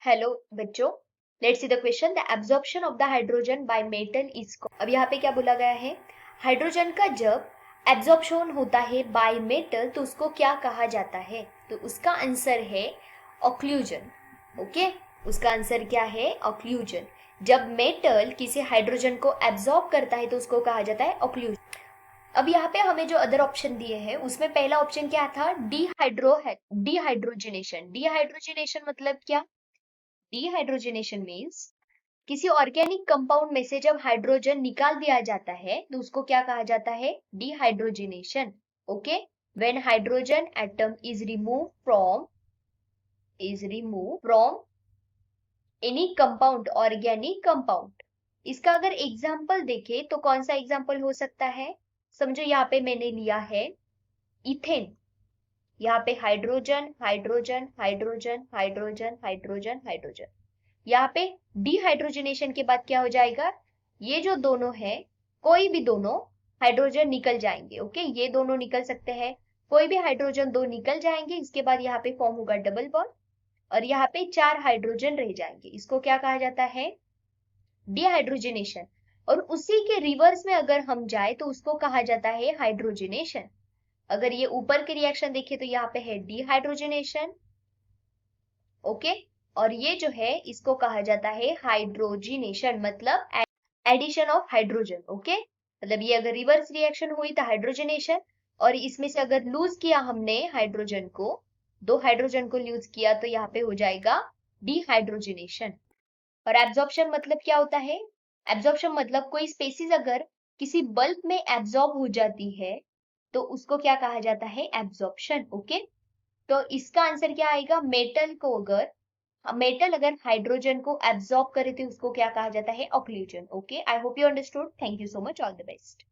Hello बच्चों, let's see the question. The absorption of the hydrogen by metal is. अब यहाँ पे क्या बोला गया है? हाइड्रोजन का जब एब्जॉर्प्शन होता है बाय मेटल तो उसको क्या कहा जाता है? तो उसका आंसर है ऑक्लूजन। ओके, उसका आंसर क्या है? ऑक्लूजन। जब मेटल किसी हाइड्रोजन को एब्जॉर्ब करता है तो उसको कहा जाता है ऑक्लूजन। अब यहाँ पे हमें जो अदर ऑप्शन दिए हैं उसमें पहला ऑप्शन क्या था? डिहाइड्रोजिनेशन। डिहाइड्रोजिनेशन मतलब क्या? डिहाइड्रोजनेशन मीन्स किसी ऑर्गेनिक कंपाउंड में से जब हाइड्रोजन निकाल दिया जाता है तो उसको क्या कहा जाता है? Dehydrogenation. Okay, when hydrogen atom is remove from any compound, organic compound. इसका अगर एग्जाम्पल देखें तो कौन सा एग्जाम्पल हो सकता है? समझो यहाँ पे मैंने लिया है इथेन। यहाँ पे hydrogen hydrogen hydrogen hydrogen hydrogen hydrogen. यहाँ पे डिहाइड्रोजनेशन के बाद क्या हो जाएगा? ये जो दोनों है, कोई भी दोनों हाइड्रोजन निकल जाएंगे। ओके, ये दोनों निकल सकते हैं, कोई भी हाइड्रोजन दो निकल जाएंगे। इसके बाद यहाँ पे फॉर्म होगा डबल बॉन्ड और यहाँ पे 4 हाइड्रोजन रह जाएंगे। इसको क्या कहा जाता है? डिहाइड्रोजनेशन। और उसी के रिवर्स में अगर हम जाए तो उसको कहा जाता है हाइड्रोजनेशन। अगर ये ऊपर के रिएक्शन देखें तो यहाँ पे है डिहाइड्रोजनेशन। ओके, और ये जो है इसको कहा जाता है हाइड्रोजिनेशन, मतलब एडिशन ऑफ हाइड्रोजन। ओके, मतलब ये अगर रिवर्स रिएक्शन हुई तो हाइड्रोजनेशन, और इसमें से अगर लूज किया हमने हाइड्रोजन को, दो हाइड्रोजन को लूज किया तो यहाँ पे हो जाएगा डिहाइड्रोजनेशन। और एब्जॉर्प्शन मतलब क्या होता है? एब्जॉर्प्शन मतलब कोई स्पेसीज अगर किसी बल्क में एब्जॉर्ब हो जाती है तो उसको क्या कहा जाता है? एब्जॉर्प्शन। ओके, तो इसका आंसर क्या आएगा? मेटल अगर हाइड्रोजन को एब्जॉर्ब करे तो उसको क्या कहा जाता है? Occlusion. Okay, I hope you understood. Thank you so much, all the best.